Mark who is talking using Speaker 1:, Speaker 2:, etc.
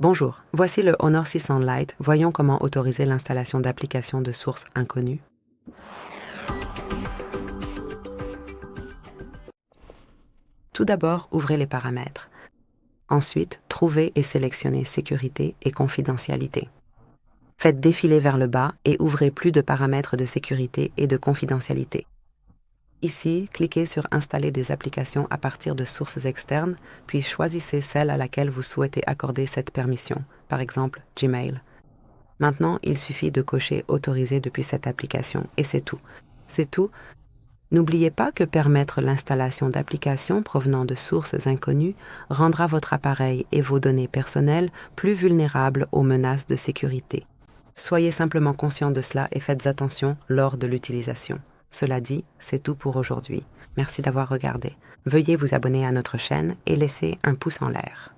Speaker 1: Bonjour, voici le Honor 600 Lite. Voyons comment autoriser l'installation d'applications de sources inconnues. Tout d'abord, ouvrez les paramètres. Ensuite, trouvez et sélectionnez Sécurité et confidentialité. Faites défiler vers le bas et ouvrez plus de paramètres de sécurité et de confidentialité. Ici, cliquez sur Installer des applications à partir de sources externes, puis choisissez celle à laquelle vous souhaitez accorder cette permission, par exemple Gmail. Maintenant, il suffit de cocher Autoriser depuis cette application et c'est tout. C'est tout. N'oubliez pas que permettre l'installation d'applications provenant de sources inconnues rendra votre appareil et vos données personnelles plus vulnérables aux menaces de sécurité. Soyez simplement conscient de cela et faites attention lors de l'utilisation. Cela dit, c'est tout pour aujourd'hui. Merci d'avoir regardé. Veuillez vous abonner à notre chaîne et laisser un pouce en l'air.